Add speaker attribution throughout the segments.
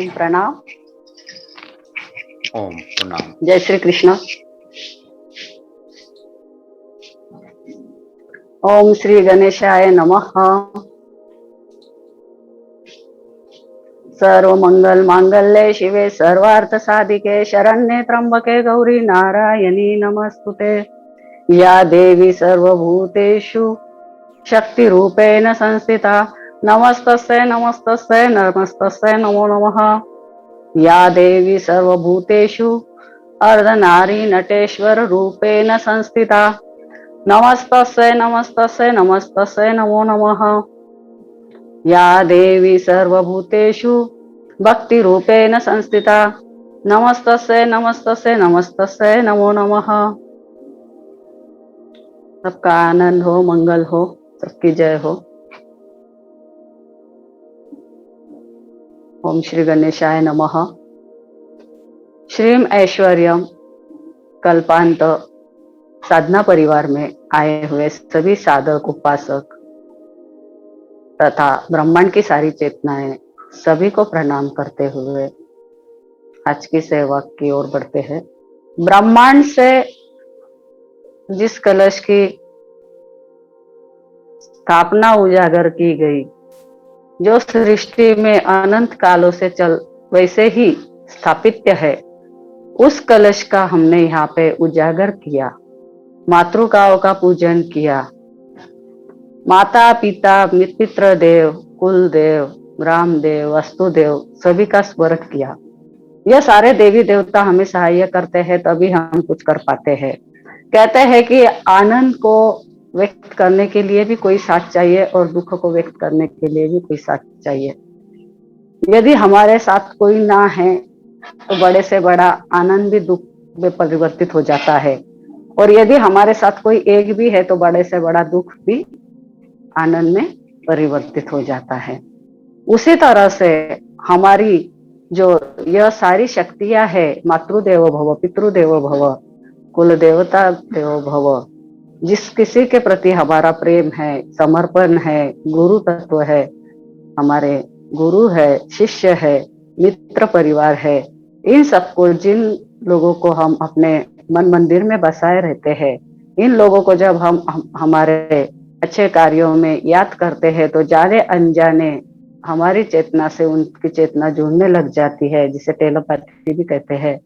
Speaker 1: ओम प्रणाम।
Speaker 2: ओम प्रणाम।
Speaker 1: जय श्री कृष्ण। ओम श्री गणेशाय नमः। सर्व मंगल मांगल्ये शिवे सर्वार्थ साधिके शरण्ये त्र्यंबके गौरी नारायणी नमस्तुते। या देवी सर्वभूतेषु शक्ति रूपेण संस्थिता नमस्तस्यै नमस्तस्यै नमस्तस्यै नमो नमः। या देवी सर्वभूतेषु अर्धनारी नटेश्वर रूपेण संस्थिता नमस्तस्यै नमस्तस्यै नमस्तस्यै नमो नमः। या देवी सर्वभूतेषु भक्ति रूपेण संस्थिता नमस्तस्यै नमस्तस्यै नमस्तस्यै नमो नमः। सबका आनंद हो, मंगल हो, सबकी जय हो। ओम श्री गणेशाय नमः। श्रीम ऐश्वर्यम कल्पांत साधना परिवार में आए हुए सभी साधक उपासक तथा ब्रह्मांड की सारी चेतनाएं सभी को प्रणाम करते हुए आज की सेवा की ओर बढ़ते हैं। ब्रह्मांड से जिस कलश की स्थापना उजागर की गई, जो सृष्टि में अनंत कालों से चल वैसे ही स्थापित है, उस कलश का हमने यहाँ पे उजागर किया, मातृकाओं का पूजन किया, माता पिता पितृ देव कुल देव रामदेव वस्तुदेव सभी का स्मरण किया। यह सारे देवी देवता हमें सहाय्य करते हैं तभी हम कुछ कर पाते हैं। कहते हैं कि आनंद को व्यक्त करने के लिए भी कोई साथ चाहिए और दुख को व्यक्त करने के लिए भी कोई साथ चाहिए। यदि हमारे साथ कोई ना है तो बड़े से बड़ा आनंद भी दुख में परिवर्तित हो जाता है, और यदि हमारे साथ कोई एक भी है तो बड़े से बड़ा दुख भी आनंद में परिवर्तित हो जाता है। उसी तरह से हमारी जो यह सारी शक्तियां है, मातृदेवो भव पितृदेवो भव कुल देवता देवो भव, जिस किसी के प्रति हमारा प्रेम है, समर्पण है, गुरु तत्व है, हमारे गुरु है, शिष्य है, मित्र परिवार है, इन सबको जिन लोगों को हम अपने मन मंदिर में बसाए रहते हैं, इन लोगों को जब हम हमारे अच्छे कार्यों में याद करते हैं तो जाने अनजाने हमारी चेतना से उनकी चेतना जुड़ने लग जाती है, जिसे टेलीपैथी भी कहते हैं।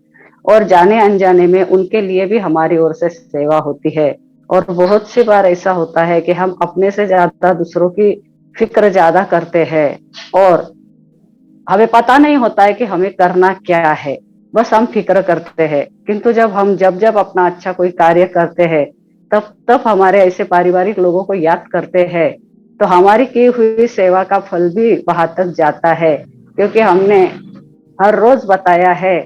Speaker 1: और जाने अनजाने में उनके लिए भी हमारी ओर से सेवा होती है। और बहुत सी बार ऐसा होता है कि हम अपने से ज्यादा दूसरों की फिक्र ज्यादा करते हैं और हमें पता नहीं होता है कि हमें करना क्या है, बस हम फिक्र करते हैं। किंतु जब जब अपना अच्छा कोई कार्य करते हैं तब तब हमारे ऐसे पारिवारिक लोगों को याद करते हैं तो हमारी की हुई सेवा का फल भी वहां तक जाता है, क्योंकि हमने हर रोज बताया है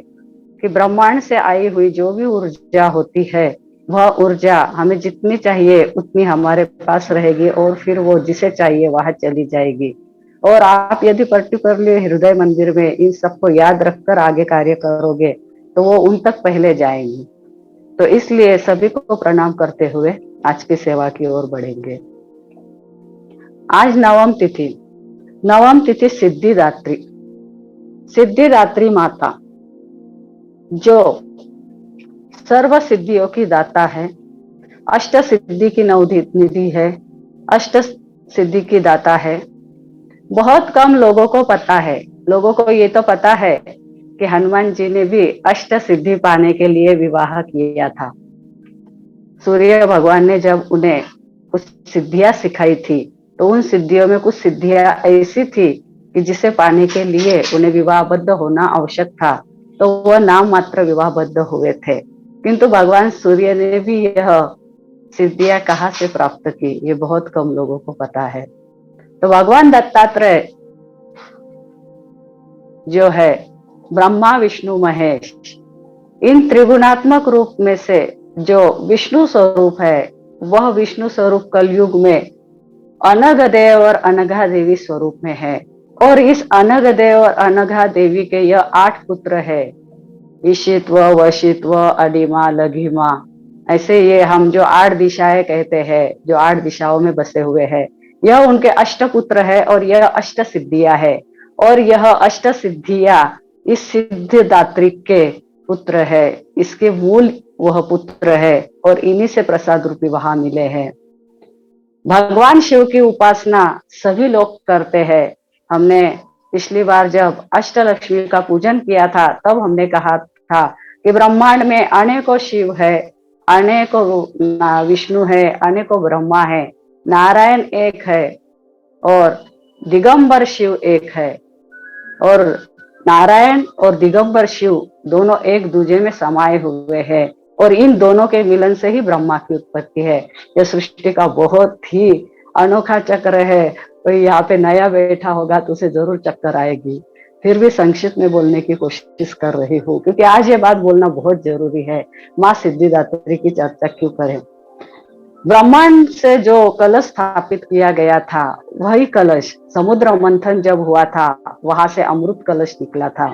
Speaker 1: कि ब्रह्मांड से आई हुई जो भी ऊर्जा होती है वह ऊर्जा हमें जितनी चाहिए उतनी हमारे पास रहेगी और फिर वो जिसे चाहिए वहां चली जाएगी। और आप यदि पर्टिकुलरली हृदय मंदिर में इन सबको याद रखकर आगे कार्य करोगे तो वो उन तक पहले जाएंगे। तो इसलिए सभी को प्रणाम करते हुए आज की सेवा की ओर बढ़ेंगे। आज नवम तिथि सिद्धिदात्री, सिद्धिदात्री माता जो सर्व सिद्धियों की दाता है, अष्ट सिद्धि की निधि है, अष्ट सिद्धि की दाता है। बहुत कम लोगों को पता है, लोगों को ये तो पता है कि हनुमान जी ने भी अष्ट सिद्धि पाने के लिए विवाह किया था। सूर्य भगवान ने जब उन्हें कुछ सिद्धियां सिखाई थी तो उन सिद्धियों में कुछ सिद्धियां ऐसी थी कि जिसे पाने के लिए उन्हें विवाहबद्ध होना आवश्यक था, तो वह नाम मात्र विवाहबद्ध हुए थे। किंतु भगवान सूर्य ने भी यह सिद्धियां कहाँ से प्राप्त की, ये बहुत कम लोगों को पता है। तो भगवान दत्तात्रेय जो है ब्रह्मा विष्णु महेश, इन त्रिगुणात्मक रूप में से जो विष्णु स्वरूप है वह विष्णु स्वरूप कलयुग में अनघ देव और अनघा देवी स्वरूप में है। और इस अनघ देव और अनघा देवी के यह 8 पुत्र है, ईशित्व वशित्व अडिमा लघिमा, ऐसे ये हम जो 8 दिशाएं कहते हैं, जो 8 दिशाओं में बसे हुए हैं, यह उनके अष्ट पुत्र है और यह अष्ट सिद्धियां है। और यह अष्ट सिद्धियां इस सिद्धिदात्री के पुत्र है, इसके मूल वह पुत्र है और इन्हीं से प्रसाद रूपी वहां मिले हैं। भगवान शिव की उपासना सभी लोग करते हैं। हमने पिछली बार जब अष्टलक्ष्मी का पूजन किया था तब हमने कहा था कि ब्रह्मांड में अनेकों शिव है, अनेकों विष्णु है, अनेकों ब्रह्मा है, नारायण एक है और दिगंबर शिव एक है। और नारायण और दिगंबर शिव दोनों एक दूसरे में समाये हुए हैं और इन दोनों के मिलन से ही ब्रह्मा की उत्पत्ति है। यह सृष्टि का बहुत ही अनोखा चक्र है। कोई यहाँ पे नया बैठा होगा तो उसे जरूर चक्कर आएगी। फिर भी संक्षिप्त में बोलने की कोशिश कर रही हूँ क्योंकि आज ये बात बोलना बहुत जरूरी है। माँ सिद्धिदात्री की चर्चा क्यों करें। ब्रह्मांड से जो कलश स्थापित किया गया था वही कलश समुद्र मंथन जब हुआ था वहां से अमृत कलश निकला था।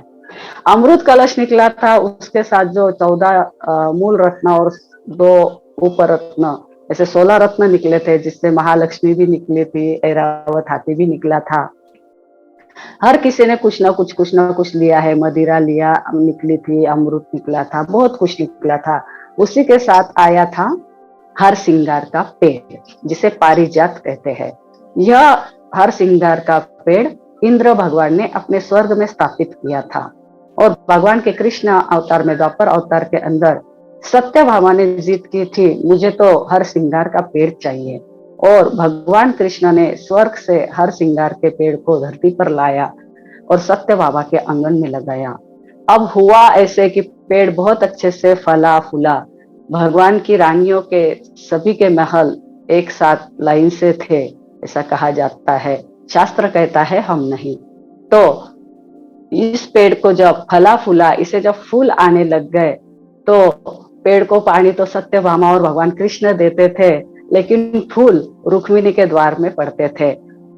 Speaker 1: अमृत कलश निकला था, उसके साथ जो 14 मूल रत्न और 2 उप रत्न, ऐसे 16 रत्न निकले थे, जिससे महालक्ष्मी भी निकली थी, ऐरावत हाथी भी निकला था। हर किसी ने कुछ ना कुछ लिया है। मदिरा लिया निकली थी, अमृत निकला था, बहुत कुछ निकला था। उसी के साथ आया था हर श्रृंगार का पेड़, जिसे पारिजात कहते हैं। यह हर श्रृंगार का पेड़ इंद्र भगवान ने अपने स्वर्ग में स्थापित किया था और भगवान के कृष्ण अवतार में, द्वापर अवतार के अंदर सत्यभामा ने जिद की थी, मुझे तो हर श्रृंगार का पेड़ चाहिए। और भगवान कृष्ण ने स्वर्ग से हर श्रृंगार के पेड़ को धरती पर लाया और सत्यभामा के आंगन में लगाया। अब हुआ ऐसे कि पेड़ बहुत अच्छे से फला फूला। भगवान की रानियों के सभी के महल एक साथ लाइन से थे, ऐसा कहा जाता है। शास्त्र कहता है, हम नहीं। तो इस पेड़ को जब फला फूला, इसे जब फूल आने लग गए तो पेड़ को पानी तो सत्यभामा और भगवान कृष्ण देते थे, लेकिन फूल रुक्मिणी के द्वार में पड़ते थे।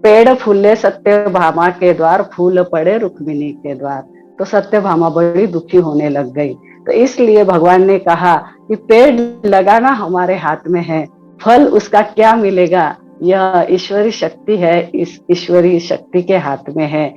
Speaker 1: पेड़ फूले सत्यभामा के द्वार, फूल पड़े रुक्मिणी के द्वार। तो सत्यभामा बड़ी दुखी होने लग गई। तो इसलिए भगवान ने कहा कि पेड़ लगाना हमारे हाथ में है, फल उसका क्या मिलेगा, यह ईश्वरी शक्ति है, इस ईश्वरी शक्ति के हाथ में है।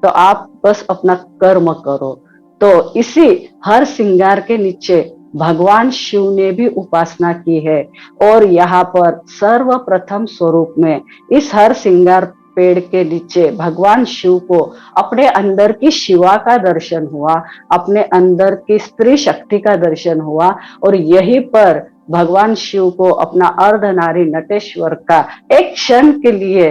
Speaker 1: तो आप बस अपना कर्म करो। तो इसी हर श्रृंगार के नीचे भगवान शिव ने भी उपासना की है और यहाँ पर सर्वप्रथम स्वरूप में इस हर श्रृंगार पेड़ के नीचे भगवान शिव को अपने अंदर की शिवा का दर्शन हुआ, अपने अंदर की स्त्री शक्ति का दर्शन हुआ और यहीं पर भगवान शिव को अपना अर्धनारी नटेश्वर का एक क्षण के लिए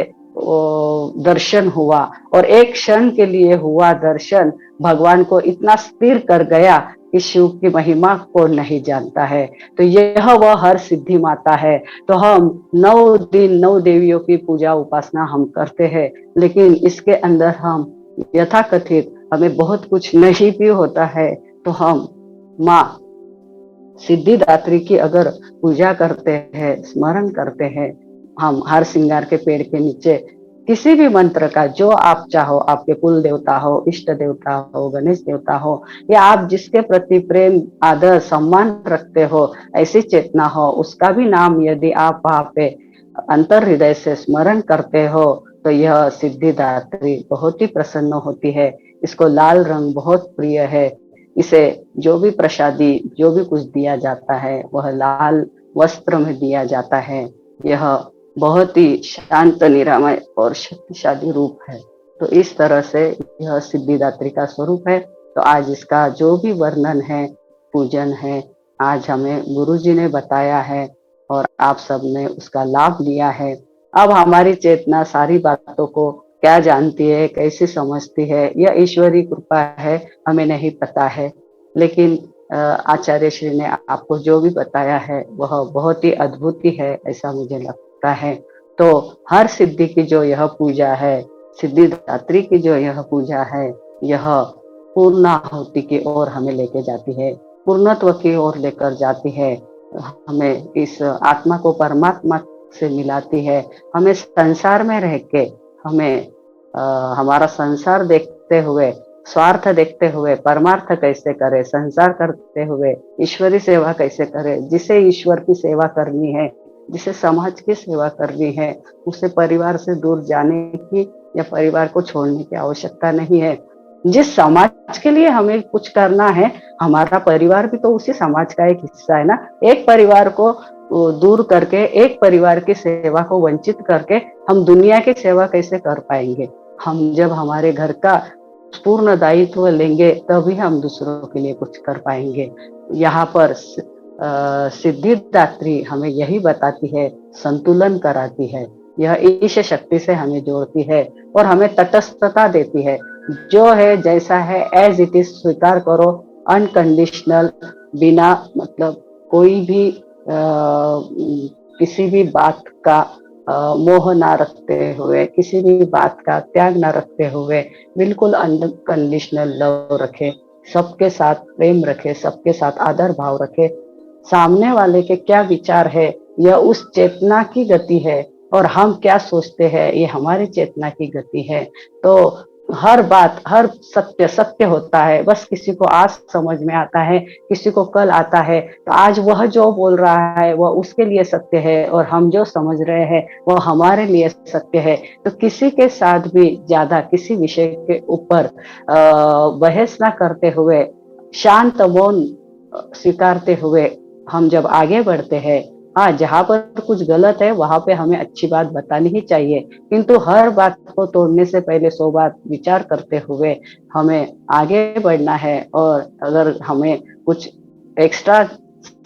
Speaker 1: दर्शन हुआ और एक क्षण के लिए हुआ दर्शन भगवान को इतना स्थिर कर गया कि शिव की महिमा को नहीं जानता है। तो यह वह हर सिद्धि माता है। तो हम 9 दिन 9 देवियों की पूजा उपासना हम करते हैं, लेकिन इसके अंदर हम यथाकथित हमें बहुत कुछ नहीं भी होता है तो हम माँ सिद्धिदात्री की अगर पूजा करते हैं, स्मरण करते हैं, हम हर श्रृंगार के पेड़ के नीचे किसी भी मंत्र का जो आप चाहो, आपके कुल देवता हो, इष्ट देवता हो, गणेश देवता हो, या आप जिसके प्रति प्रेम आदर सम्मान रखते हो, ऐसी चेतना हो, उसका भी नाम यदि आप वहां पे अंतर हृदय से स्मरण करते हो तो यह सिद्धिदात्री बहुत ही प्रसन्न होती है। इसको लाल रंग बहुत प्रिय है। इसे जो भी प्रसादी, जो भी कुछ दिया जाता है वह लाल वस्त्र में दिया जाता है। यह बहुत ही शांत, निरामय और शक्तिशाली रूप है। तो इस तरह से यह सिद्धिदात्री का स्वरूप है। तो आज इसका जो भी वर्णन है, पूजन है, आज हमें गुरुजी ने बताया है और आप सब ने उसका लाभ लिया है। अब हमारी चेतना सारी बातों को क्या जानती है, कैसे समझती है, यह ईश्वरी कृपा है, हमें नहीं पता है। लेकिन आचार्य श्री ने आपको जो भी बताया है वह बहुत ही अद्भुत ही है, ऐसा मुझे लगता है। तो हर सिद्धि की जो यह पूजा है, सिद्धिदात्री की जो यह पूजा है, यह पूर्णाहुति की ओर हमें लेके जाती है, पूर्णत्व की ओर लेकर जाती है, हमें इस आत्मा को परमात्मा से मिलाती है। हमें संसार में रह के हमें हमारा संसार देखते हुए, स्वार्थ देखते हुए परमार्थ कैसे करे, संसार करते हुए ईश्वरी सेवा कैसे करे। जिसे ईश्वर की सेवा करनी है, जिसे समाज की सेवा करनी है, उसे परिवार से दूर जाने की या परिवार को छोड़ने की आवश्यकता नहीं है। जिस समाज के लिए हमें कुछ करना है, हमारा परिवार भी तो उसी समाज का एक हिस्सा है ना। एक परिवार को दूर करके, एक परिवार की सेवा को वंचित करके हम दुनिया की सेवा कैसे कर पाएंगे? हम जब हमारे घर का पूर्ण दायित्व लेंगे तभी हम दूसरों के लिए कुछ कर पाएंगे। यहाँ पर सिद्धिदात्री हमें यही बताती है, संतुलन कराती है, यह ईश शक्ति से हमें जोड़ती है और हमें तटस्थता देती है। जो है जैसा है एज इट इज स्वीकार करो, अनकंडीशनल, बिना मतलब कोई भी किसी भी बात का मोह ना रखते हुए, किसी भी बात का त्याग ना रखते हुए बिल्कुल अनकंडीशनल लव रखे, सबके साथ प्रेम रखे, सबके साथ आदर भाव रखे। सामने वाले के क्या विचार है यह उस चेतना की गति है और हम क्या सोचते हैं ये हमारी चेतना की गति है। तो हर बात, हर सत्य सत्य होता है, बस किसी को आज समझ में आता है, किसी को कल आता है। तो आज वह जो बोल रहा है वह उसके लिए सत्य है और हम जो समझ रहे हैं वह हमारे लिए सत्य है। तो किसी के साथ भी ज्यादा किसी विषय के ऊपर बहस ना करते हुए, शांत मौन स्वीकारते हुए हम जब आगे बढ़ते हैं, हाँ जहाँ पर कुछ गलत है वहां पे हमें अच्छी बात बतानी ही चाहिए, किंतु हर बात को तोड़ने से पहले 100 बात विचार करते हुए हमें आगे बढ़ना है। और अगर हमें कुछ एक्स्ट्रा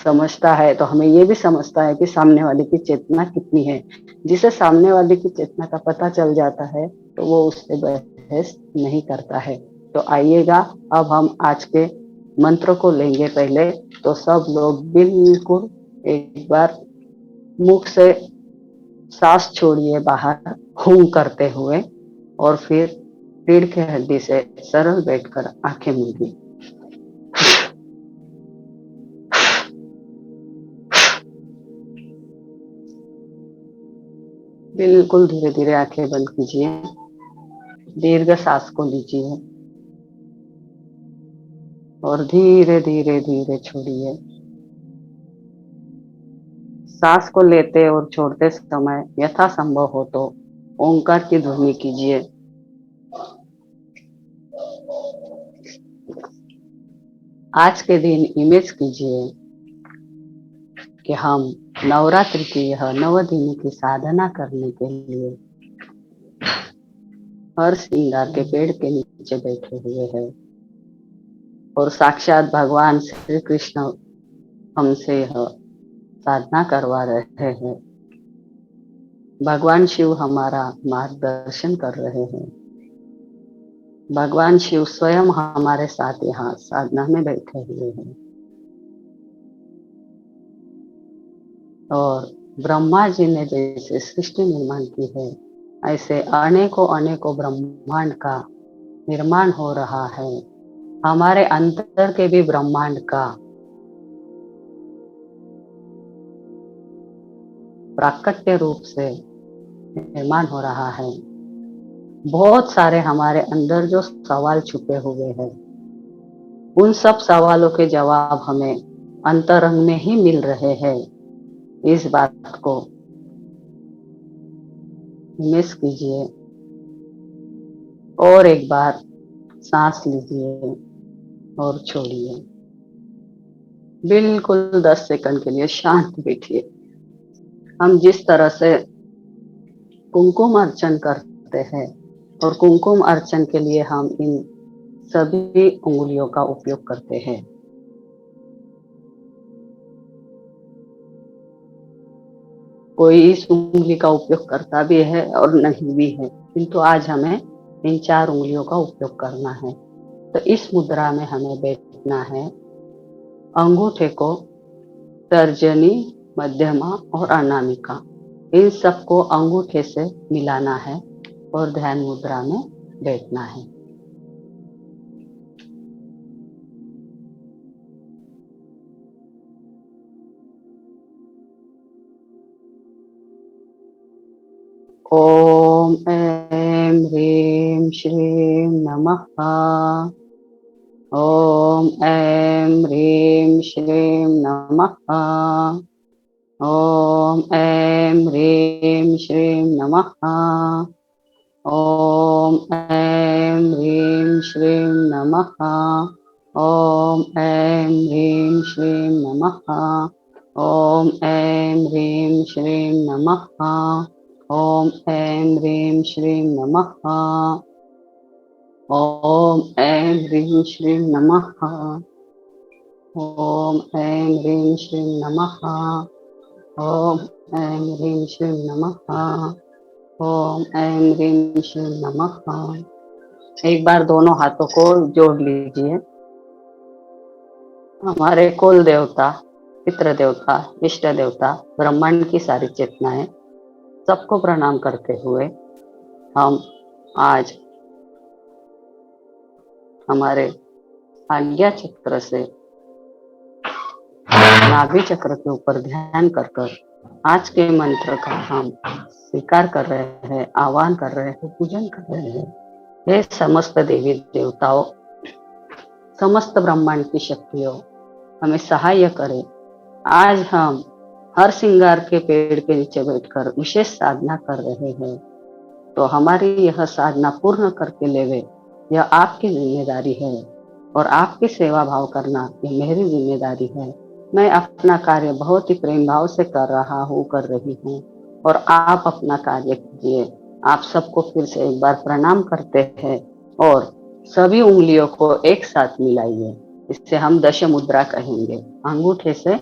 Speaker 1: समझता है तो हमें ये भी समझता है कि सामने वाले की चेतना कितनी है। जिसे सामने वाले की चेतना का पता चल जाता है तो वो उससे बहस नहीं करता है। तो आइएगा, अब हम आज के मंत्र को लेंगे पहले। तो सब लोग बिल्कुल एक बार मुख से सांस छोड़िए बाहर, हूं करते हुए, और फिर रीढ़ की हड्डी से सरल बैठकर आंखें मूंदी। बिल्कुल धीरे धीरे आंखें बंद कीजिए, दीर्घ सांस को लीजिए और धीरे धीरे धीरे छोड़िए। सांस को लेते और छोड़ते समय यथासंभव हो तो ओंकार की ध्वनि कीजिए। आज के दिन इमेज कीजिए कि हम नवरात्रि की यह 9 दिन की साधना करने के लिए हर श्रृंगार के पेड़ के नीचे बैठे हुए हैं और साक्षात भगवान श्री कृष्ण हमसे यह साधना करवा रहे हैं। भगवान शिव हमारा मार्गदर्शन कर रहे हैं। भगवान शिव स्वयं हमारे साथ यहाँ साधना में बैठे हुए हैं और ब्रह्मा जी ने जैसे सृष्टि निर्माण की है, ऐसे अनेकों अनेकों ब्रह्मांड का निर्माण हो रहा है। हमारे अंतर के भी ब्रह्मांड का प्राकट्य रूप से निर्माण हो रहा है। बहुत सारे हमारे अंदर जो सवाल छुपे हुए हैं, उन सब सवालों के जवाब हमें अंतरंग में ही मिल रहे हैं। इस बात को मिस कीजिए और एक बार सांस लीजिए और छोड़िए। बिल्कुल 10 सेकंड के लिए शांत बैठिए। हम जिस तरह से कुमकुम अर्चन करते हैं और कुमकुम अर्चन के लिए हम इन सभी उंगलियों का उपयोग करते हैं। कोई इस उंगली का उपयोग करता भी है और नहीं भी है, किंतु आज हमें इन 4 उंगलियों का उपयोग करना है। तो इस मुद्रा में हमें बैठना है। अंगूठे को तर्जनी, मध्यमा और अनामिका, इन सबको अंगूठे से मिलाना है और ध्यान मुद्रा में बैठना है। ओम ऐं ह्रीं श्रीं नमः। ओम ऐं ह्रीं श्रीं नमः। ओम ऐं ह्रीं श्रीं नमः। ओम ऐं ह्रीं श्रीं नमः। ओम ऐं ह्रीं श्रीं नमः। ओम ऐं ह्रीं श्रीं नमः। ओम ऐं ह्रीं श्रीं नमः। ओम ऐं ह्रीं श्रीं नमः। ओम ऐं ह्रीं श्रीं नमः। ओम ऐं ह्रीं श्रीं नमः। ओम ऐं ह्रीं श्रीं नमः। एक बार दोनों हाथों को जोड़ लीजिए। हमारे कुल देवता, पितृ देवता, इष्ट देवता, ब्रह्मांड की सारी चेतनाएं, सबको प्रणाम करते हुए हम आज हमारे आज्ञा चक्र से नाभि चक्र के ऊपर ध्यान कर कर आज के मंत्र का हम स्वीकार कर रहे हैं, आह्वान कर रहे हैं, पूजन कर रहे हैं। हे समस्त देवी देवताओं, समस्त ब्रह्मांड की शक्तियों, हमें सहाय करें। आज हम हर श्रृंगार के पेड़ के नीचे बैठकर विशेष साधना कर रहे हैं, तो हमारी यह साधना पूर्ण करके लेवे, यह आपकी जिम्मेदारी है और आपकी सेवा भाव करना यह मेरी जिम्मेदारी है। मैं अपना कार्य बहुत ही प्रेम भाव से कर रहा हूँ, कर रही हूँ, और आप अपना कार्य कीजिए। आप सबको फिर से एक बार प्रणाम करते हैं और सभी उंगलियों को एक साथ मिलाइए। इससे हम दश मुद्रा कहेंगे। अंगूठे से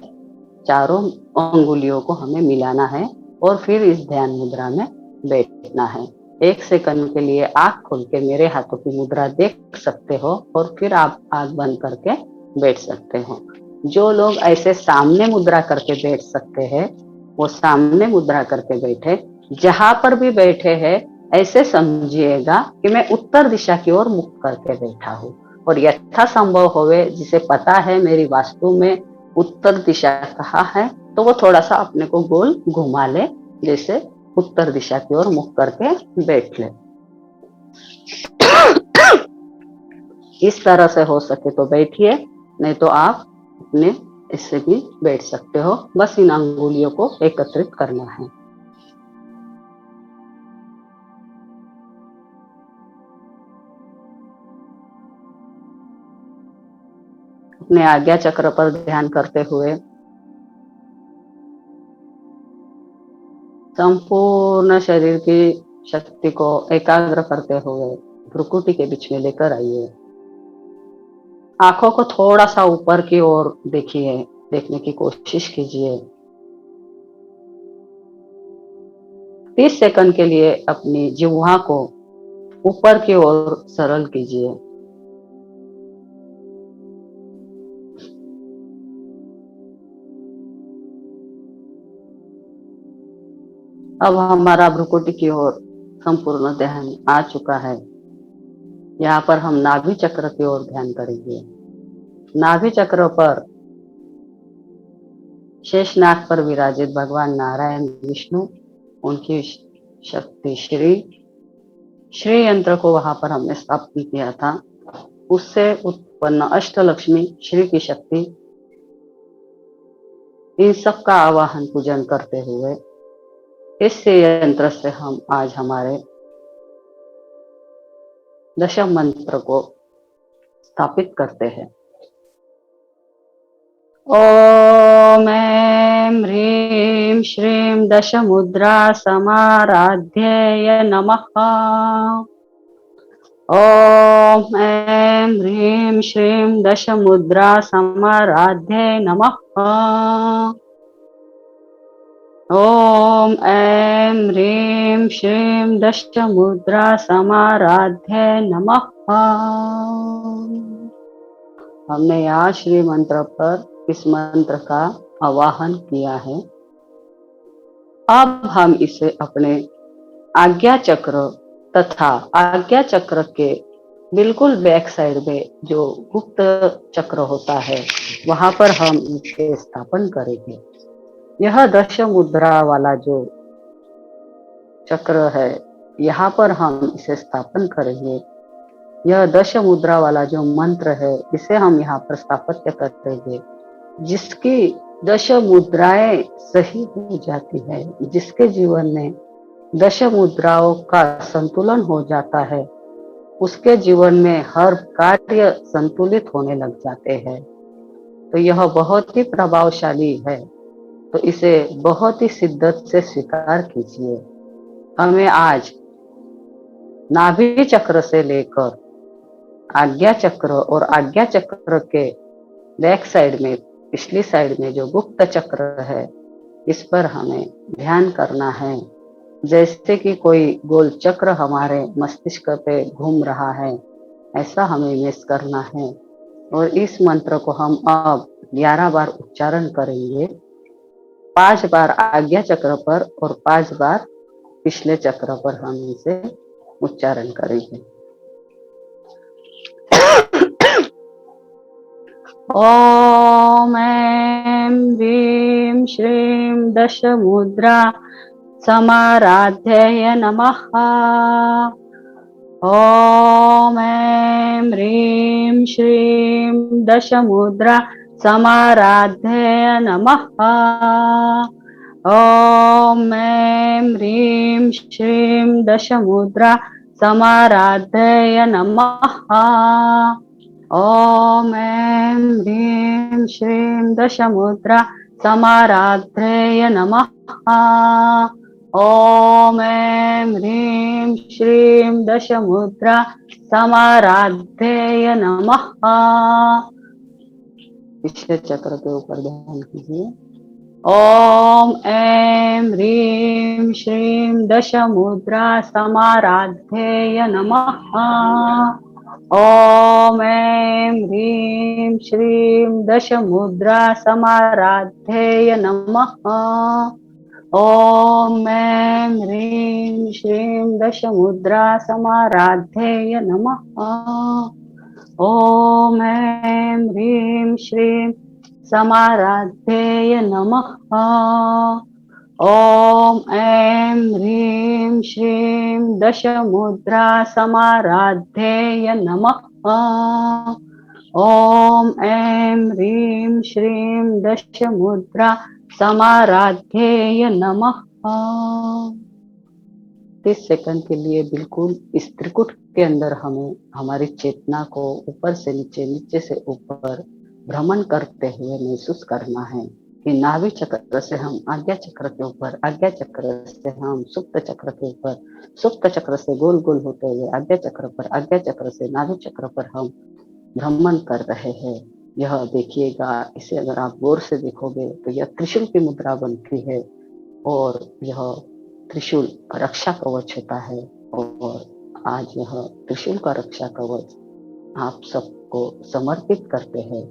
Speaker 1: चारों अंगुलियों को हमें मिलाना है और फिर इस ध्यान मुद्रा में बैठना है। 1 सेकंड के लिए आंख खोल के मेरे हाथों की मुद्रा देख सकते हो और फिर आप आंख बंद करके बैठ सकते हो। जो लोग ऐसे सामने मुद्रा करके बैठ सकते हैं वो सामने मुद्रा करके बैठे। जहां पर भी बैठे हैं ऐसे समझिएगा कि मैं उत्तर दिशा की ओर मुख करके बैठा हूँ, और यथा संभव होवे जिसे पता है मेरी वास्तु में उत्तर दिशा कहाँ है तो वो थोड़ा सा अपने को गोल घुमा ले, जैसे उत्तर दिशा की ओर मुख करके बैठ ले। इस तरह से हो सके तो बैठिए, नहीं तो आप अपने इससे भी बैठ सकते हो। बस इन अंगुलियों को एकत्रित करना है। अपने आज्ञा चक्र पर ध्यान करते हुए संपूर्ण शरीर की शक्ति को एकाग्र करते हुए भ्रुकुटी के बीच में लेकर आइए। आंखों को थोड़ा सा ऊपर की ओर देखिए, देखने की कोशिश कीजिए। 30 सेकंड के लिए अपनी जिह्वा को ऊपर की ओर सरल कीजिए। अब हमारा भ्रुकुटी की ओर संपूर्ण ध्यान आ चुका है। यहाँ पर हम नाभि चक्र की ओर ध्यान करेंगे। नाभि चक्र पर शेषनाग पर विराजित भगवान नारायण विष्णु, उनकी शक्ति श्री यंत्र को वहां पर हमने स्थापित किया था। उससे उत्पन्न अष्टलक्ष्मी श्री की शक्ति, इन सब का आवाहन पूजन करते हुए इस यंत्र से हम आज हमारे दशम मंत्र को स्थापित करते हैं। ओम ऐं ह्रीं श्रीं दशमुद्रा समाराध्याय नमः। ओम ऐं ह्रीं श्रीं दशमुद्रा समाराध्याय नमः। ओम ऐं ह्रीं श्रीं दशमुद्रा समाराध्याय नमः। हमने यहाँ श्री मंत्र पर इस मंत्र का आवाहन किया है। अब हम इसे अपने आज्ञा चक्र तथा आज्ञा चक्र के बिल्कुल बैक साइड में जो गुप्त चक्र होता है वहां पर हम इसे स्थापन करेंगे। यह दश मुद्रा वाला जो चक्र है यहाँ पर हम इसे स्थापन करेंगे। यह दश मुद्रा वाला जो मंत्र है इसे हम यहाँ पर स्थापित करेंगे। जिसकी दश मुद्राएं सही हो जाती है, जिसके जीवन में दश मुद्राओं का संतुलन हो जाता है, उसके जीवन में हर कार्य संतुलित होने लग जाते हैं। तो यह बहुत ही प्रभावशाली है, तो इसे बहुत ही शिद्दत से स्वीकार कीजिए। हमें आज नाभि चक्र से लेकर आज्ञा चक्र और आज्ञा चक्र के बैक साइड में, पिछली साइड में जो गुप्त चक्र है, इस पर हमें ध्यान करना है। जैसे कि कोई गोल चक्र हमारे मस्तिष्क पे घूम रहा है, ऐसा हमें मिस करना है। और इस मंत्र को हम अब 11 बार उच्चारण करेंगे, 5 बार आज्ञा चक्र पर और 5 बार पिछले चक्र पर हम इसे उच्चारण करेंगे। ओम ऐं ह्रीं श्रीं दशमुद्रा समाराध्याय नमः। ओम ऐं ह्रीं श्रीं दशमुद्रा समाराध्याय नमः। ओम ऐं ह्रीं श्रीं दशमुद्रा समाराध्याय नमः। ओम ऐं ह्रीं श्रीं दशमुद्रा समाराध्याय नमः। ओम ऐं ह्रीं श्रीं दशमुद्रा समाराध्याय नमः। पिछले चक्र के ऊपर ध्यान कीजिए। ओम ऐं ह्रीं श्रीं दशमुद्रा समाराध्याय नमः। ओम ऐं ह्रीं श्रीं दशमुद्रा समाराध्याय नमः। ओम ऐं ह्रीं श्रीं दशमुद्रा समाराध्याय नमः। ओम ऐं ह्रीं श्रीं समाराध्याय नमः। ओम ऐं ह्रीं श्रीं दशमुद्रा समाराध्याय नमः। ओम ऐं ह्रीं श्रीं दशमुद्रा समाराध्याय नमः। 30 सेकंड के लिए बिल्कुल इस त्रिकुट के अंदर हमें हमारी चेतना को ऊपर से नीचे, नीचे से ऊपर भ्रमण करते हुए महसूस करना है कि नाभि चक्र से हम आज्ञा चक्र के ऊपर, आज्ञा चक्र से हम सुप्त चक्र के ऊपर, सुप्त चक्र से गोल गोल होते हुए आज्ञा चक्र पर, आज्ञा चक्र से नाभि चक्र पर हम भ्रमण कर रहे हैं। यह देखिएगा, इसे अगर आप गौर से देखोगे तो यह त्रिशूल की मुद्रा बनती है और यह त्रिशूल रक्षा कवच होता है। और आज यह त्रिशूल का रक्षा कवच आप सबको समर्पित करते हैं।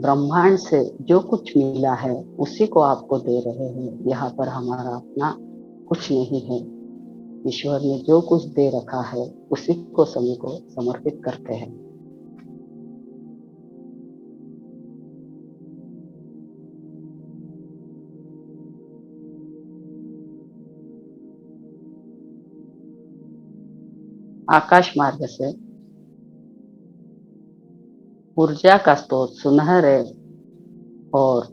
Speaker 1: ब्रह्मांड से जो कुछ मिला है उसी को आपको दे रहे हैं। यहाँ पर हमारा अपना कुछ नहीं है। ईश्वर ने जो कुछ दे रखा है उसी को सभी को समर्पित करते हैं। आकाश मार्ग से ऊर्जा का स्रोत सुनहरे और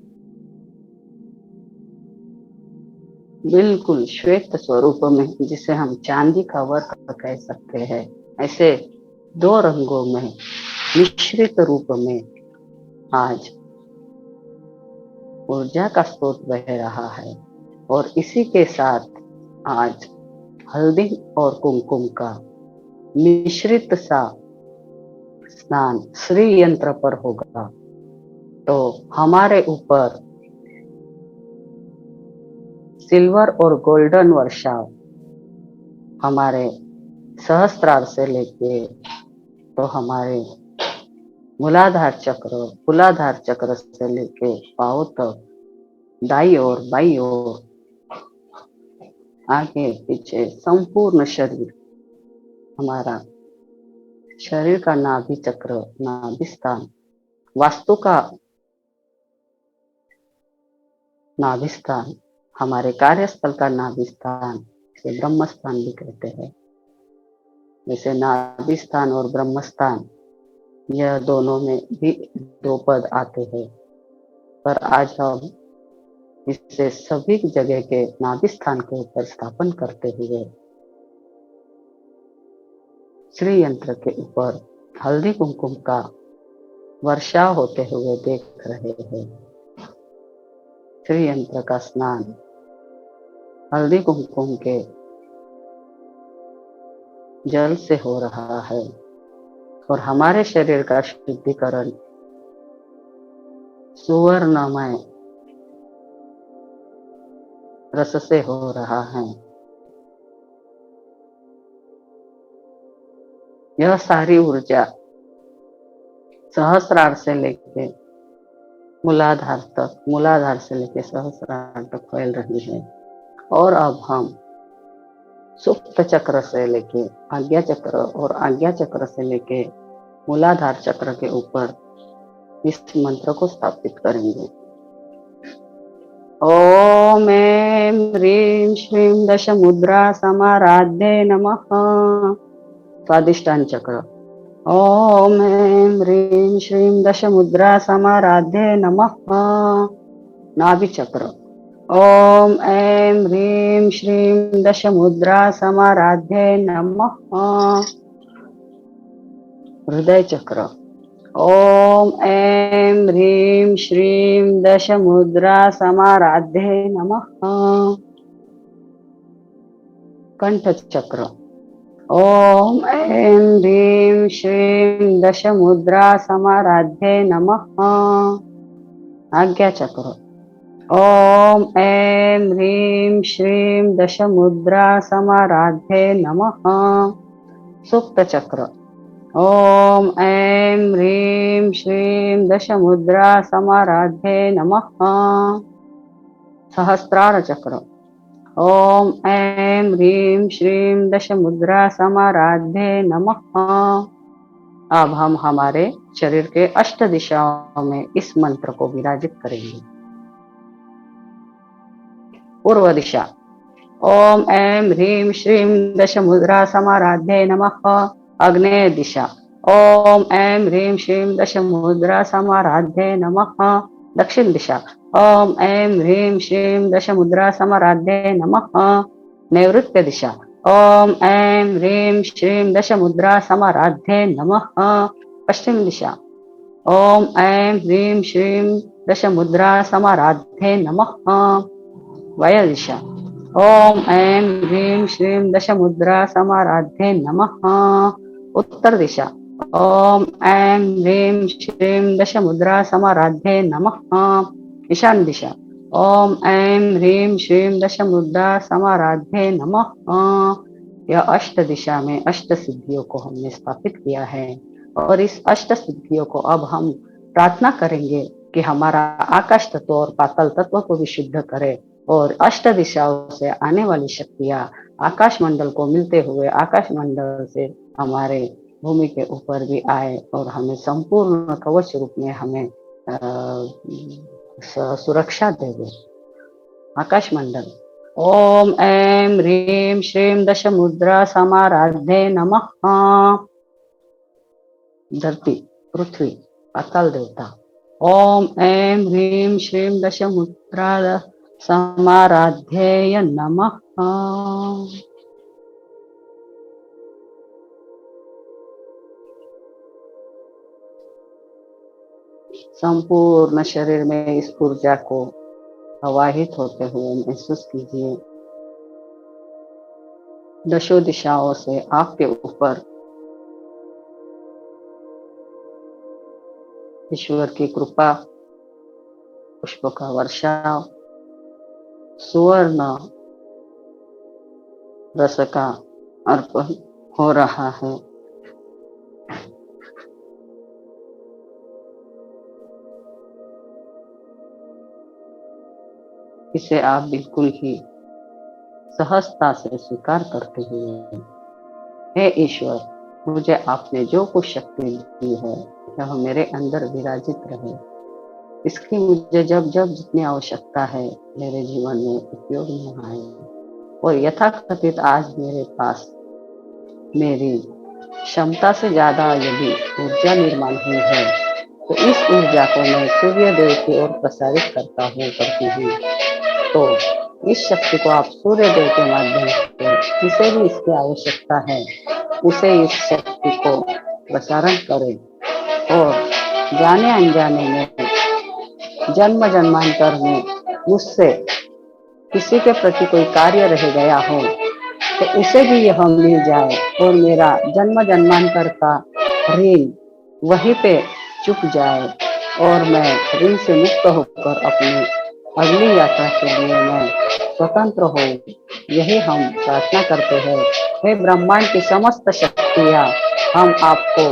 Speaker 1: बिल्कुल श्वेत स्वरूप में, जिसे हम चांदी का वर्क कह सकते हैं, ऐसे 2 रंगों में मिश्रित रूप में आज ऊर्जा का स्रोत बह रहा है। और इसी के साथ आज हल्दी और कुमकुम का मिश्रित सा स्नान श्री यंत्र पर होगा। तो हमारे ऊपर सिल्वर और गोल्डन वर्षा हमारे सहस्त्रार से लेके तो हमारे मूलाधार चक्र से लेके पांव तक, दाई और बाई ओर, आगे पीछे संपूर्ण शरीर, हमारा शरीर का नाभि चक्र, नाभि स्थान, वास्तु का नाभि स्थान, हमारे कार्यस्थल का नाभि स्थान, इसे ब्रह्म स्थान भी कहते हैं। जैसे नाभि स्थान और ब्रह्म स्थान, यह दोनों में भी 2 पद आते हैं, पर आज हम इसे सभी जगह के नाभि स्थान के ऊपर स्थापन करते हुए श्री यंत्र के ऊपर हल्दी कुमकुम का वर्षा होते हुए देख रहे हैं। श्री यंत्र का स्नान हल्दी कुमकुम के जल से हो रहा है और हमारे शरीर का शुद्धिकरण सुवर्णमय रस से हो रहा है। यह सारी ऊर्जा सहस्रार से लेके मूलाधार से लेके सहस्रार तक फैल रही है। और अब हम सुप्त चक्र से लेके आज्ञा चक्र और आज्ञा चक्र से लेके मूलाधार चक्र के ऊपर इस मंत्र को स्थापित करेंगे। ओम ऐं ह्रीं श्रीं दश मुद्रा समाराध्ये नमः। स्वादिष्टान चक्र ओम ऐं ह्रीं श्रीं दश मुद्रा समाराध्ये नमः। नाभि चक्र ओम ऐं ह्रीं श्रीं दश मुद्रा समाराध्ये नमः। हृदय चक्र ओम ऐं ह्रीं श्रीं दश मुद्रा समाराध्ये नमः। कंठ चक्र ओम ऐं ह्रीं श्रीं दश मुद्रा समाराध्ये नमः। आज्ञा चक्र ओम ऐं ह्रीं श्रीं दश मुद्रा समाराध्ये नमः। सुप्त चक्र ओम ऐं ह्रीं श्रीं दश मुद्रा समाराध्ये नमः। सहस्रार चक्र ओम ऐं ह्रीं श्रीं दश मुद्रा समाराध्ये नमः। अब हम हमारे शरीर के अष्ट दिशाओं में इस मंत्र को विराजित करेंगे। पूर्व दिशा ओम ऐं ह्रीं श्रीं दश मुद्रा समाराध्ये नमः। अग्नेय दिशा ओम ऐं ह्रीं श्रीं दश मुद्रा समाराध्ये नमः। दक्षिण दिशा ओम ऐं ह्रीं श्रीं दश मुद्रा समाराध्ये नमः। नैऋत्य दिशा ओम ऐं ह्रीं श्रीं दश मुद्रा समाराध्ये नमः। पश्चिम दिशा ओम ऐं ह्रीं श्रीं दश मुद्रा समाराध्ये नमः। वायव्य दिशा ओम ऐं ह्रीं श्रीं दश मुद्रा समाराध्ये नमः। उत्तर दिशा ओम ऐं ह्रीं श्रीं दश मुद्रा समाराध्ये नमः। ईशान दिशा ओम ऐं ह्रीं श्रीं दश मुद्रा समाराध्ये नमः। यह अष्ट दिशा में अष्ट सिद्धियों को हमने स्थापित किया है और इस अष्ट सिद्धियों को अब हम प्रार्थना करेंगे कि हमारा आकाश तत्व और पाताल तत्व को भी शुद्ध करे और अष्ट दिशाओं से आने वाली शक्तियां आकाश मंडल को मिलते हुए आकाश मंडल से हमारे भूमि के ऊपर भी आए और हमें संपूर्ण कवच रूप में हमें सुरक्षा देवे। आकाश मंडल ओम ऐं ह्रीं श्रीं दश मुद्रा समाराध्ये नमः। धरती पृथ्वी पाताल देवता ओम ऐं ह्रीं श्रीं दश मुद्रा समाराध्येय नमः। संपूर्ण शरीर में इस ऊर्जा को प्रवाहित होते हुए महसूस कीजिए। दशों दिशाओं से आपके ऊपर ईश्वर की कृपा पुष्पों का वर्षाव सुवर्ण रस का अर्पण हो रहा है। इसे आप बिल्कुल ही सहजता से स्वीकार करते हुए हे ईश्वर, मुझे आपने जो कुछ शक्ति दी है यह मेरे अंदर विराजित रहे। इसकी मुझे जब जब जितनी आवश्यकता है मेरे जीवन में उपयोग में आए और यथाकथित आज मेरे पास मेरी क्षमता से ज्यादा यदि ऊर्जा निर्माण हुई है तो इस ऊर्जा को मैं सूर्य देव की ओर प्रसारित करती हूँ। तो इस शक्ति को आप सूर्य देव के माध्यम से जिसे भी इसकी आवश्यकता है उसे इस शक्ति को प्रसारण करें और जाने अनजाने में जन्म जन्मांतर में मुझसे किसी के प्रति कोई कार्य रह गया हो तो उसे भी यह मिल जाए और मेरा जन्म जन्मांतर का ऋण वहीं पे चुक जाए और मैं ऋण से मुक्त होकर अपनी अगली यात्रा के लिए मैं स्वतंत्र हो। यही हम प्रार्थना करते हैं। हे ब्रह्मांड की समस्त शक्तियाँ, हम आपको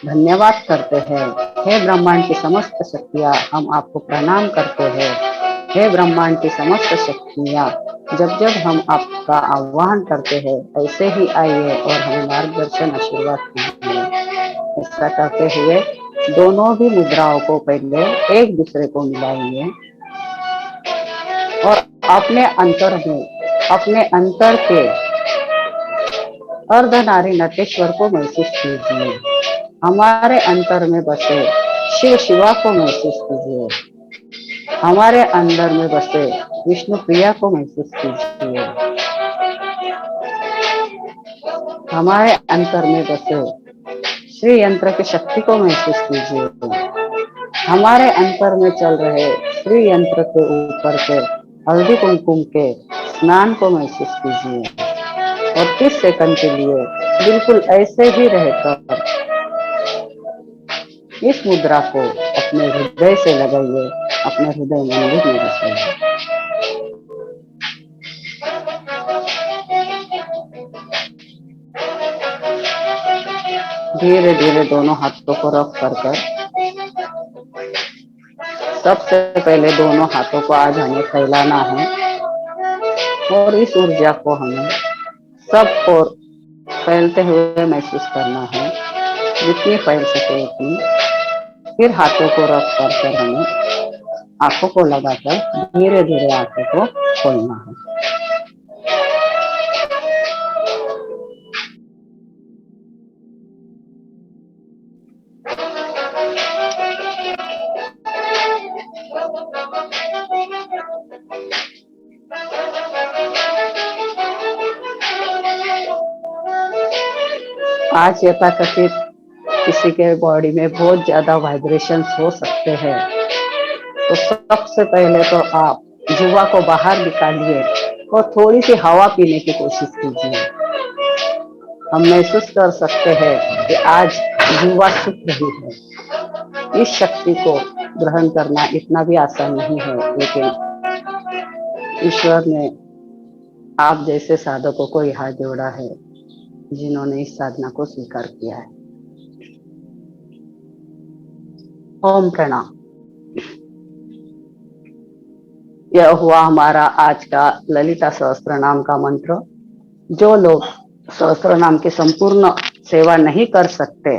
Speaker 1: धन्यवाद करते हैं। हे ब्रह्मांड की समस्त शक्तियाँ, हम आपको प्रणाम करते हैं। हे ब्रह्मांड की समस्त शक्तियाँ, जब जब हम आपका आह्वान करते हैं ऐसे ही आइए और हमें मार्गदर्शन आशीर्वाद कीजिए। ऐसा करते हुए दोनों भी मुद्राओं को पहले एक दूसरे को मिलाइए और अपने अंतर के अर्धनारी नटेश्वर को महसूस कीजिए। हमारे अंतर में बसे शिव शिवा को महसूस कीजिए। हमारे अंदर में बसे विष्णु प्रिया को महसूस कीजिए। हमारे अंतर में बसे श्री यंत्र की शक्ति को महसूस कीजिए। हमारे अंतर में चल रहे श्री यंत्र के ऊपर के हल्दी कुमकुम के स्नान को महसूस कीजिए और 30 सेकंड के लिए बिल्कुल ऐसे ही रहकर इस मुद्रा को अपने हृदय से लगाइए, अपने हृदय मंदिर में बसाइए। धीरे धीरे दोनों हाथों को रख कर सबसे पहले दोनों हाथों को आज हमें फैलाना है और इस ऊर्जा को हमें सब और फैलते हुए महसूस करना है, जितनी फैल सके उतनी। फिर हाथों को रख कर हमें आंखों को लगाकर धीरे धीरे आंखों को खोलना है। आज यथाकथित किसी के बॉडी में बहुत ज्यादा वाइब्रेशंस हो सकते हैं, तो सबसे पहले तो आप जीवा को बाहर निकालिए और थोड़ी सी हवा पीने की कोशिश कीजिए। हम महसूस कर सकते हैं कि आज जीवा सुख रही है। इस शक्ति को ग्रहण करना इतना भी आसान नहीं है, लेकिन ईश्वर ने आप जैसे साधकों को यहाँ जोड़ा है जिन्होंने इस साधना को स्वीकार किया है। ओम प्रणाम। यह हुआ हमारा आज का ललिता सहस्त्र नाम का मंत्र। जो लोग सहस्त्र नाम की संपूर्ण सेवा नहीं कर सकते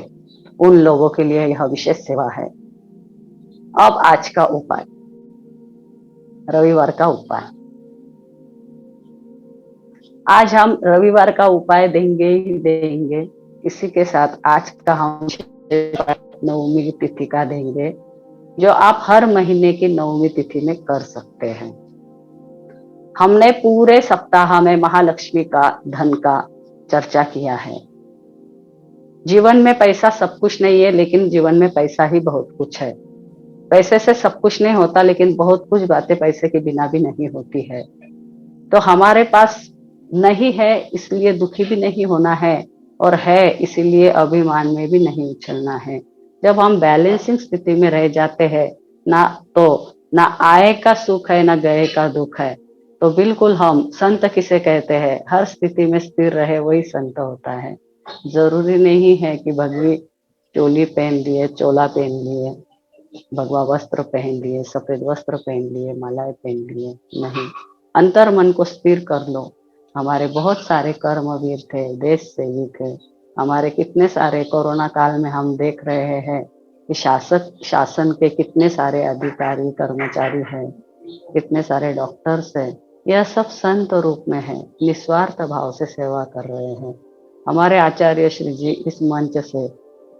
Speaker 1: उन लोगों के लिए यह विशेष सेवा है। अब आज का उपाय, रविवार का उपाय। आज हम रविवार का उपाय देंगे ही देंगे। इसी के साथ आज का हम नवमी की तिथि का देंगे, जो आप हर महीने की नवमी तिथि में कर सकते हैं। हमने पूरे सप्ताह में महालक्ष्मी का धन का चर्चा किया है। जीवन में पैसा सब कुछ नहीं है, लेकिन जीवन में पैसा ही बहुत कुछ है। पैसे से सब कुछ नहीं होता, लेकिन बहुत कुछ बातें पैसे के बिना भी नहीं होती है। तो हमारे पास नहीं है इसलिए दुखी भी नहीं होना है, और है इसीलिए अभिमान में भी नहीं उछलना है। जब हम बैलेंसिंग स्थिति में रह जाते हैं, ना आए का सुख है ना गए का दुख है, तो बिल्कुल हम संत किसे कहते हैं, हर स्थिति में स्थिर रहे वही संत होता है। जरूरी नहीं है कि भगवी चोली पहन लिए, चोला पहन लिए, भगवा वस्त्र पहन लिए, सफेद वस्त्र पहन लिए, मालाएं पहन लिए, नहीं। अंतर मन को स्थिर कर लो। हमारे बहुत सारे कर्मवीर थे, देश सेवी थे। हमारे कितने सारे कोरोना काल में हम देख रहे हैं कि शासन के कितने सारे अधिकारी कर्मचारी हैं, कितने सारे डॉक्टर्स हैं। यह सब संत रूप में है, निस्वार्थ भाव से सेवा कर रहे हैं। हमारे आचार्य श्री जी इस मंच से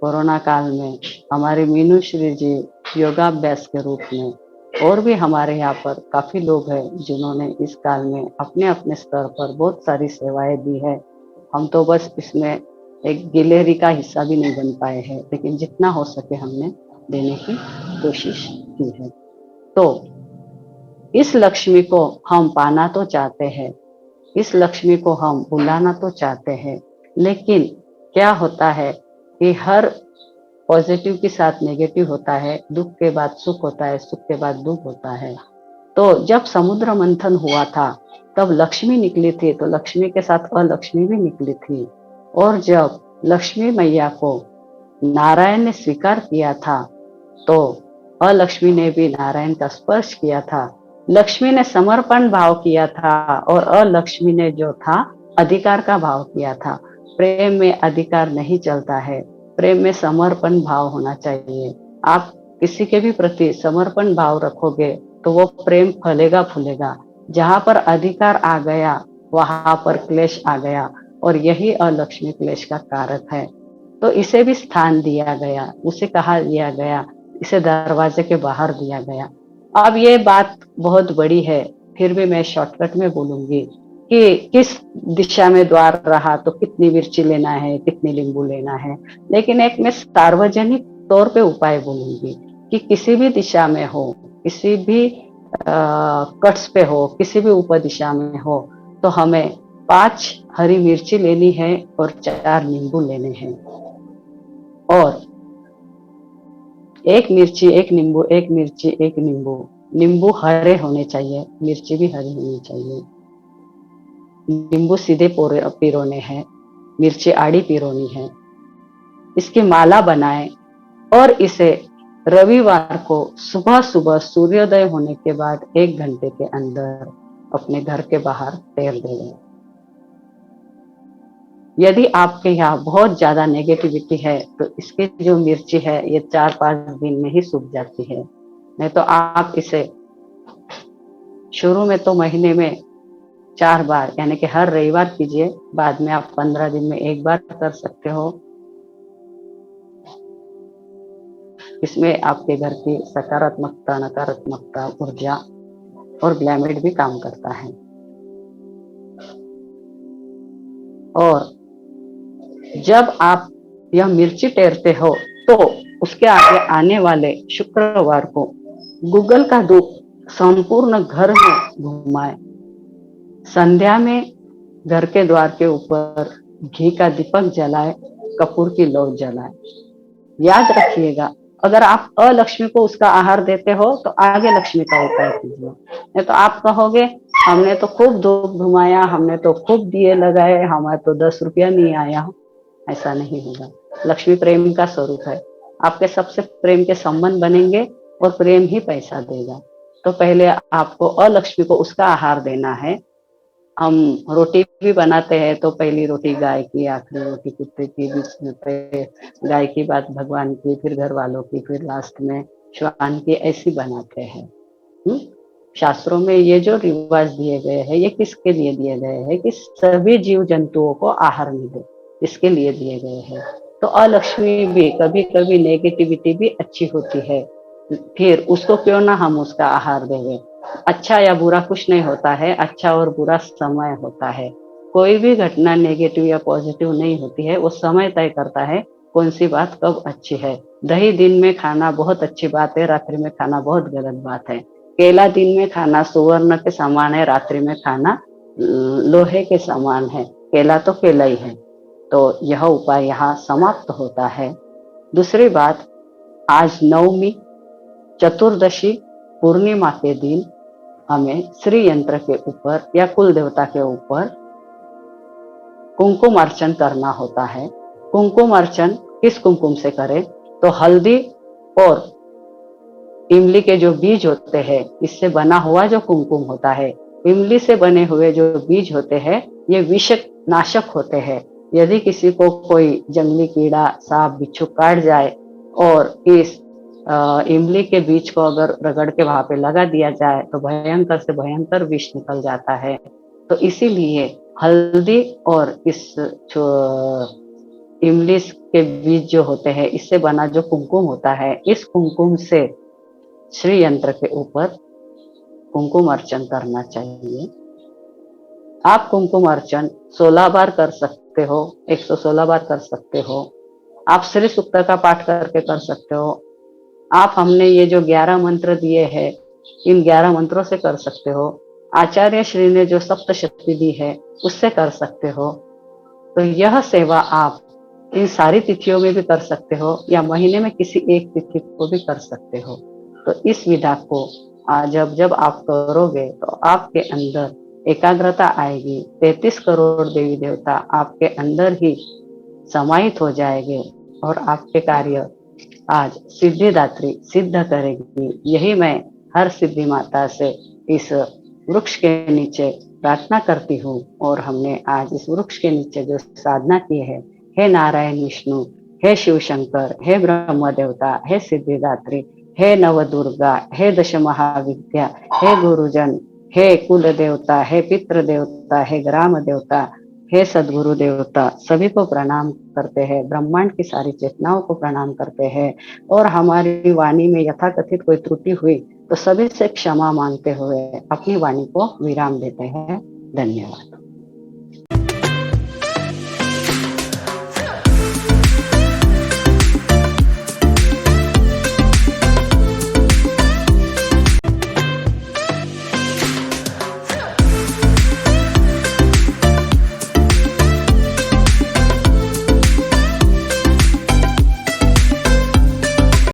Speaker 1: कोरोना काल में, हमारे मीनू श्री जी योगाभ्यास के रूप में, और भी हमारे यहाँ पर काफी लोग हैं जिन्होंने इस काल में अपने अपने स्तर पर बहुत सारी सेवाएं दी है। हम तो बस इसमें एक गिलहरी का हिस्सा भी नहीं बन पाए हैं, लेकिन जितना हो सके हमने देने की कोशिश की है। तो इस लक्ष्मी को हम पाना तो चाहते हैं, इस लक्ष्मी को हम बुलाना तो चाहते हैं, लेकिन क्या होता है कि हर पॉजिटिव के साथ नेगेटिव होता है, दुख के बाद सुख होता है, सुख के बाद दुख होता है। तो जब समुद्र मंथन हुआ था तब लक्ष्मी निकली थी, तो लक्ष्मी के साथ अलक्ष्मी भी निकली थी। और जब लक्ष्मी मैया को नारायण ने स्वीकार किया था तो अलक्ष्मी ने भी नारायण का स्पर्श किया था। लक्ष्मी ने समर्पण भाव किया था और अलक्ष्मी ने जो था अधिकार का भाव किया था। प्रेम में अधिकार नहीं चलता है, प्रेम में समर्पण भाव होना चाहिए। आप किसी के भी प्रति समर्पण भाव रखोगे तो वो प्रेम फलेगा फूलेगा। जहां पर अधिकार आ गया वहां पर क्लेश आ गया, और यही अलक्ष्मी क्लेश का कारक है। तो इसे भी स्थान दिया गया, उसे कहा दिया गया, इसे दरवाजे के बाहर दिया गया। अब ये बात बहुत बड़ी है, फिर भी मैं शॉर्टकट में बोलूंगी कि किस दिशा में द्वार रहा तो कितनी मिर्ची लेना है, कितनी नींबू लेना है। लेकिन एक मैं सार्वजनिक तौर पे उपाय बोलूंगी कि किसी भी दिशा में हो, किसी भी कट्स पे हो, किसी भी उपदिशा में हो, तो हमें 5 हरी मिर्ची लेनी है और 4 नींबू लेने हैं। और एक मिर्ची एक नींबू, एक मिर्ची एक नींबू। नींबू हरे होने चाहिए, मिर्ची भी हरी होनी चाहिए। नींबू सीधे पिरोने हैं, मिर्ची आड़ी पिरोनी है। इसकी माला बनाएं और इसे रविवार को सुबह सुबह सूर्योदय होने के बाद 1 घंटे के अंदर अपने घर के बाहर टेर दें। यदि आपके यहाँ बहुत ज्यादा नेगेटिविटी है तो इसकी जो मिर्ची है ये 4-5 दिन में ही सूख जाती है। नहीं तो आप इसे शुरू में तो महीने में 4 बार यानी कि हर रविवार कीजिए, बाद में आप 15 दिन में 1 बार कर सकते हो। इसमें आपके घर की सकारात्मकता, नकारात्मकता, ऊर्जा और ग्लैमिड भी काम करता है। और जब आप यह मिर्ची टेरते हो तो उसके आगे आने वाले शुक्रवार को गूगल का धूप संपूर्ण घर में घुमाए। संध्या में घर के द्वार के ऊपर घी का दीपक जलाए, कपूर की लौ जलाए। याद रखिएगा, अगर आप अलक्ष्मी को उसका आहार देते हो तो आगे लक्ष्मी का उपाय कीजिए। नहीं तो आप कहोगे हमने तो खूब धूप घुमाया, हमने तो खूब दिए लगाए, हमारे तो 10 रुपया नहीं आया। ऐसा नहीं होगा। लक्ष्मी प्रेम का स्वरूप है, आपके सबसे प्रेम के संबंध बनेंगे और प्रेम ही पैसा देगा। तो पहले आपको अलक्ष्मी को उसका आहार देना है। हम रोटी भी बनाते हैं तो पहली रोटी गाय की, आखिरी रोटी कुत्ते की, बीच में गाय की बात भगवान की, फिर घर वालों की, फिर लास्ट में श्वान की, ऐसी बनाते हैं। शास्त्रों में ये जो रिवाज दिए गए हैं ये किसके लिए दिए गए हैं कि सभी जीव जंतुओं को आहार मिले, इसके लिए दिए गए हैं। तो अलक्ष्मी भी कभी कभी नेगेटिविटी भी अच्छी होती है, फिर उसको क्यों ना हम उसका आहार देवे। अच्छा या बुरा कुछ नहीं होता है, अच्छा और बुरा समय होता है। कोई भी घटना नेगेटिव या पॉजिटिव नहीं होती है, वो समय तय करता है कौन सी बात कब अच्छी है। दही दिन में खाना बहुत अच्छी बात है, रात्रि में खाना बहुत गलत बात है। केला दिन में खाना सुवर्ण के समान है, रात्रि में खाना लोहे के समान है। केला तो केला ही है। तो यह उपाय यहाँ समाप्त होता है। दूसरी बात, आज नवमी, चतुर्दशी, पूर्णिमा के दिन हमें श्री यंत्र के ऊपर या कुल देवता के ऊपर कुमकुम अर्चन करना होता है। कुमकुम अर्चन किस कुमकुम से करें, तो हल्दी और इमली के जो बीज होते हैं इससे बना हुआ जो कुमकुम होता है, इमली से बने हुए जो बीज होते हैं ये विष नाशक होते हैं। यदि किसी को कोई जंगली कीड़ा, सांप, बिच्छू काट जाए और इस इमली के बीज को अगर रगड़ के वहां पे लगा दिया जाए तो भयंकर से भयंकर विष निकल जाता है। तो इसीलिए हल्दी और इस इमली के बीज जो होते हैं इससे बना जो कुमकुम होता है, इस कुमकुम से श्री यंत्र के ऊपर कुमकुम अर्चन करना चाहिए। आप कुमकुम अर्चन 16 बार कर सकते हो, 116 बार कर सकते हो। आप श्री सूक्त का पाठ करके कर सकते हो। आप हमने ये जो 11 मंत्र दिए हैं, इन 11 मंत्रों से कर सकते हो। आचार्य श्री ने जो सप्तशती दी है, उससे कर सकते हो। तो यह सेवा आप इन सारी तिथियों में भी कर सकते हो, या महीने में किसी एक तिथि को भी कर सकते हो। तो इस विधा को जब जब आप करोगे तो आपके अंदर एकाग्रता आएगी। 33 करोड़ देवी देवता आपके अंदर ही समाहित हो जाएंगे और आपके कार्य आज सिद्धिदात्री सिद्ध करेगी। यही मैं हर सिद्धि माता से इस वृक्ष के नीचे प्रार्थना करती हूँ। और हमने आज इस वृक्ष के नीचे जो साधना की है, हे नारायण विष्णु, हे शिव शंकर, हे ब्रह्म देवता, हे सिद्धिदात्री, हे नव दुर्गा, हे दश महाविद्या, हे गुरुजन, हे कुल देवता, हे पितृ देवता, हे ग्राम देवता, हे सदगुरु देवता, सभी को प्रणाम करते हैं। ब्रह्मांड की सारी चेतनाओं को प्रणाम करते हैं। और हमारी वाणी में यथाकथित कोई त्रुटि हुई तो सभी से क्षमा मांगते हुए अपनी वाणी को विराम देते हैं। धन्यवाद।